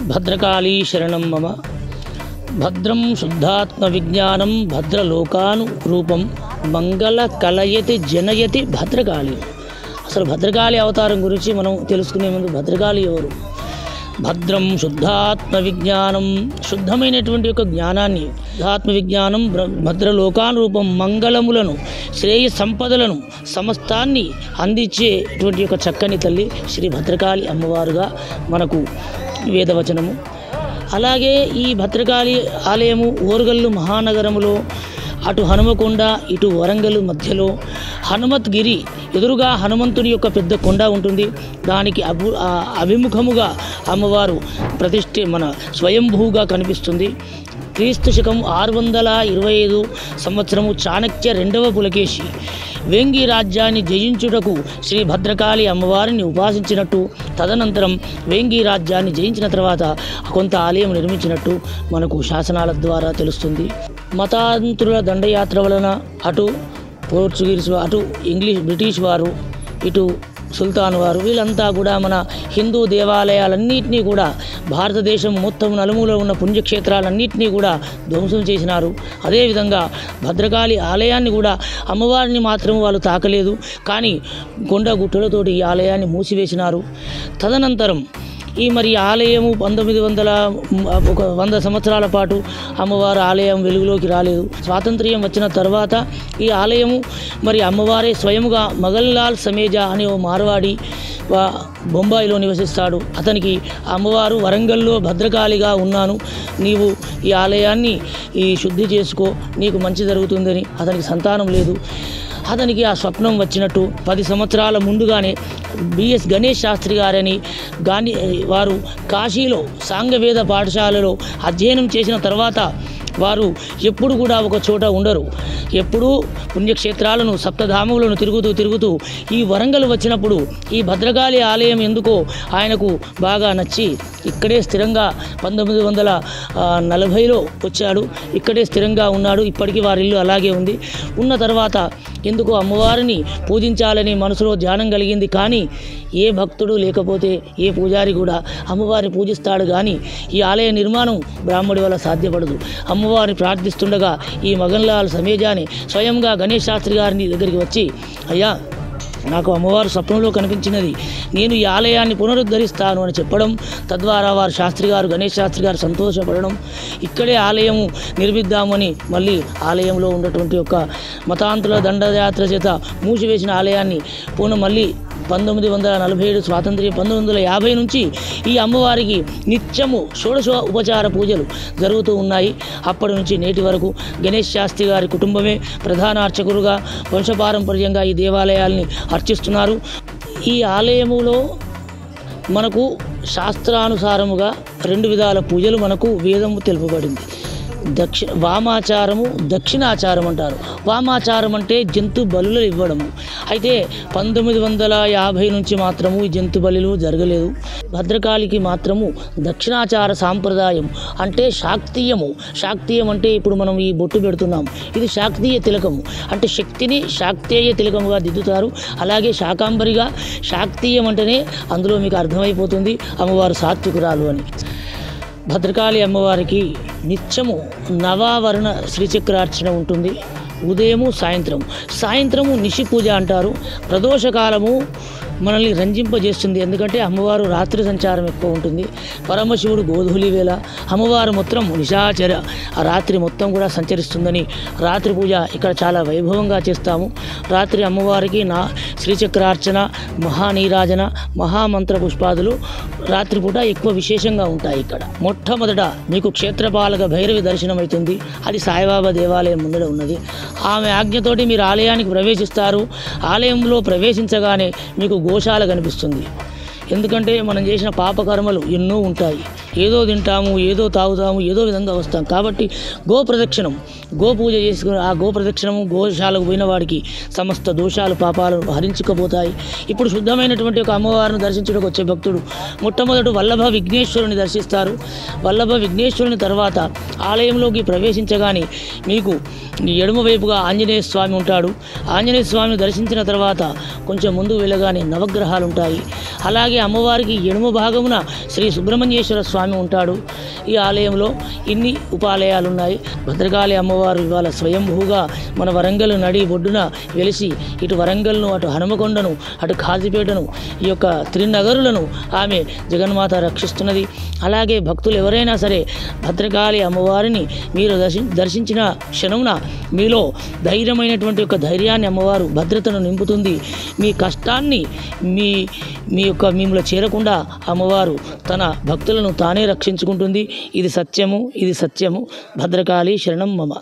భద్రకాళీ శరణం మమ. భద్రం శుద్ధాత్మ విజ్ఞానం భద్రలోకాను రూపం మంగళ కలయతి జనయతి భద్రకాళి. అసలు భద్రకాళి అవతారం గురించి మనం తెలుసుకునే ముందు భద్రకాళి ఎవరు? భద్రం శుద్ధాత్మ విజ్ఞానం, శుద్ధమైనటువంటి యొక్క జ్ఞానాన్ని, శుద్ధాత్మ విజ్ఞానం భద్రలోకాను రూపం మంగళములను, శ్రేయ సంపదలను, సమస్తాన్ని అందించేటువంటి యొక్క చక్కని తల్లి శ్రీ భద్రకాళి అమ్మవారుగా మనకు వేదవచనము. అలాగే ఈ భద్రకాళి ఆలయము ఓరుగల్లు మహానగరములో అటు హనుమకొండ ఇటు వరంగల్ మధ్యలో హనుమత్గిరి ఎదురుగా హనుమంతుని యొక్క పెద్ద కొండ ఉంటుంది. దానికి అభిముఖముగా అమ్మవారు మన స్వయంభూగా కనిపిస్తుంది. క్రీస్తు శకం 625 సంవత్సరము చాణక్య 2వ పులకేశి వేంగి రాజ్యాన్ని జయించుటకు శ్రీ భద్రకాళి అమ్మవారిని ఉపాసించినట్టు, తదనంతరం వేంగి రాజ్యాన్ని జయించిన తర్వాత కొంత ఆలయం నిర్మించినట్టు మనకు శాసనాల ద్వారా తెలుస్తుంది. మతాంతరుల దండయాత్ర వలన అటు పోర్చుగీస్, అటు బ్రిటిష్ వారు, ఇటు సుల్తాన్ వారు, వీళ్ళంతా కూడా మన హిందూ దేవాలయాలన్నింటినీ కూడా, భారతదేశం మొత్తం నలుమూలలో ఉన్న పుణ్యక్షేత్రాలన్నింటినీ కూడా ధ్వంసం చేసినారు. అదేవిధంగా భద్రకాళి ఆలయాన్ని కూడా, అమ్మవారిని మాత్రం వాళ్ళు తాకలేదు, కానీ కొండ గుట్టలతోటి ఈ ఆలయాన్ని మూసివేసినారు. తదనంతరం ఈ ఆలయము 100 సంవత్సరాల పాటు అమ్మవారి ఆలయం వెలుగులోకి రాలేదు. స్వాతంత్ర్యం వచ్చిన తర్వాత ఈ ఆలయము అమ్మవారే స్వయముగా మగన్లాల్ సమేజా అనే ఓ మార్వాడి బొంబాయిలో నివసిస్తాడు. అతనికి అమ్మవారు వరంగల్లో భద్రకాళిగా ఉన్నాను, నీవు ఈ ఆలయాన్ని శుద్ధి చేసుకో, నీకు మంచి జరుగుతుందని. అతనికి సంతానం లేదు. అతనికి ఆ స్వప్నం వచ్చినట్టు 10 సంవత్సరాల ముందుగానే బిఎస్ గణేష్ శాస్త్రి గారని వారు కాశీలో సాంగవేద పాఠశాలలో అధ్యయనం చేసిన తర్వాత వారు ఎప్పుడు కూడా ఒక చోట ఉండరు. ఎప్పుడూ పుణ్యక్షేత్రాలను, సప్తధామములను తిరుగుతూ ఈ వరంగల్ వచ్చినప్పుడు ఈ భద్రకాళి ఆలయం ఎందుకో ఆయనకు బాగా నచ్చి ఇక్కడే స్థిరంగా 1940లో వచ్చాడు. ఇక్కడే స్థిరంగా ఉన్నాడు. ఇప్పటికీ వారి ఇల్లు అలాగే ఉంది. ఉన్న తర్వాత ఎందుకో అమ్మవారిని పూజించాలని మనసులో ధ్యానం కలిగింది. కానీ ఏ భక్తుడు లేకపోతే ఏ పూజారి కూడా అమ్మవారిని పూజిస్తాడు, కానీ ఈ ఆలయ నిర్మాణం బ్రాహ్మడి వల్ల సాధ్యపడదు. అమ్మవారిని ప్రార్థిస్తుండగా ఈ మగన్లాల్ సమేజాని స్వయంగా గణేష్ శాస్త్రి గారిని దగ్గరికి వచ్చి, అయ్యా, నాకు అమ్మవారు స్వప్నంలో కనిపించినది, నేను ఈ ఆలయాన్ని పునరుద్ధరిస్తాను అని చెప్పడం, తద్వారా వారు గణేష్ శాస్త్రి గారు సంతోషపడడం, ఇక్కడే ఆలయము నిర్మిద్దామని మళ్ళీ ఆలయంలో ఉన్నటువంటి ఒక మతాంతుల దండయాత్ర చేత మూసివేసిన ఆలయాన్ని మళ్ళీ 1947 స్వాతంత్ర్యం 1950 నుంచి ఈ అమ్మవారికి నిత్యము షోడశ ఉపచార పూజలు జరుగుతూ ఉన్నాయి. అప్పటి నుంచి నేటి వరకు గణేష్ శాస్త్రి గారి కుటుంబమే ప్రధాన అర్చకులుగా వంశపారంపర్యంగా ఈ దేవాలయాల్ని అర్చిస్తున్నారు. ఈ ఆలయములో మనకు శాస్త్రానుసారముగా 2 విధాల పూజలు మనకు వేదము తెలుపబడింది. వామాచారము, దక్షిణాచారం అంటారు. వామాచారం అంటే జంతు బలులు ఇవ్వడము. అయితే 1950 నుంచి మాత్రము ఈ జంతు బలులు జరగలేదు. భద్రకాళికి మాత్రము దక్షిణాచార సాంప్రదాయం అంటే శాక్తీయము. శాక్తీయం అంటే ఇప్పుడు మనం ఈ బొట్టు పెడుతున్నాం, ఇది శాక్తీయ తిలకము. అంటే శక్తిని శాక్తేయ తిలకముగా దిద్దుతారు. అలాగే శాకాంబరిగా శాక్తీయం అంటేనే అందులో మీకు అర్థమైపోతుంది అమ్మవారు సాత్వికురాలు అని. భద్రకాళి అమ్మవారికి నిత్యము నవావరణ శ్రీచక్రార్చన ఉంటుంది. ఉదయము సాయంత్రము నిశి పూజ అంటారు. ప్రదోషకాలము మనల్ని రంజింపజేస్తుంది. ఎందుకంటే అమ్మవారు రాత్రి సంచారం ఎక్కువ ఉంటుంది. పరమశివుడు గోధూళి వేళ, అమ్మవారు మొత్తం నిశాచర ఆ రాత్రి మొత్తం కూడా సంచరిస్తుందని రాత్రి పూజ ఇక్కడ చాలా వైభవంగా చేస్తాము. రాత్రి అమ్మవారికి శ్రీచక్రార్చన, మహానీరాజన, మహామంత్ర పుష్పాదులు రాత్రిపూట ఎక్కువ విశేషంగా ఉంటాయి. ఇక్కడ మొట్టమొదట మీకు క్షేత్రపాలక భైరవి దర్శనం అవుతుంది. అది సాయిబాబా దేవాలయం ముందర ఉన్నది. ఆమె ఆజ్ఞతోటి మీరు ఆలయానికి ప్రవేశిస్తారు. ఆలయంలో ప్రవేశించగానే మీకు గోశాల కనిపిస్తుంది. ఎందుకంటే మనం చేసిన పాపకర్మలు ఎన్నో ఉంటాయి. ఏదో తింటాము, ఏదో తాగుతాము, ఏదో విధంగా వస్తాం. కాబట్టి గోప్రదక్షిణం, గోపూజ చేసుకుని ఆ గోప్రదక్షిణము గోశాలకు పోయిన వాడికి సమస్త దోషాలు పాపాలను హరించుకుపోతాయి. ఇప్పుడు శుద్ధమైనటువంటి ఒక అమ్మవారిని దర్శించడానికి వచ్చే భక్తుడు మొట్టమొదట వల్లభ విఘ్నేశ్వరుని దర్శిస్తారు. వల్లభ విఘ్నేశ్వరుని తర్వాత ఆలయంలోకి ప్రవేశించగానే మీకు ఎడమ వైపుగా ఆంజనేయ స్వామి ఉంటాడు. ఆంజనేయ స్వామిని దర్శించిన తర్వాత కొంచెం ముందు వెళ్ళగానే నవగ్రహాలు ఉంటాయి. అలాగే అమ్మవారికి ఎడమ భాగమున శ్రీ సుబ్రహ్మణ్యేశ్వర స్వామి ఉంటాడు. ఈ ఆలయంలో ఇన్ని ఉపాలయాలు ఉన్నాయి. భద్రకాళి అమ్మవారు ఇవాళ స్వయంభూగా మన వరంగల్ నడి ఒడ్డున వెలిసి ఇటు వరంగల్ను, అటు హనుమకొండను, అటు కాజీపేటను, ఈ యొక్క త్రినగరులను ఆమె జగన్మాత రక్షిస్తున్నది. అలాగే భక్తులు ఎవరైనా సరే భద్రకాళి అమ్మవారిని మీరు దర్శించిన క్షణమున మీలో ధైర్యమైనటువంటి ఒక ధైర్యాన్ని అమ్మవారు భద్రతను నింపుతుంది. మీ కష్టాన్ని మిమ్మల్ని చేరకుండా అమ్మవారు తన భక్తులను తానే రక్షించుకుంటుంది. ఇది సత్యము, ఇది సత్యము. భద్రకాళి శరణం మమ.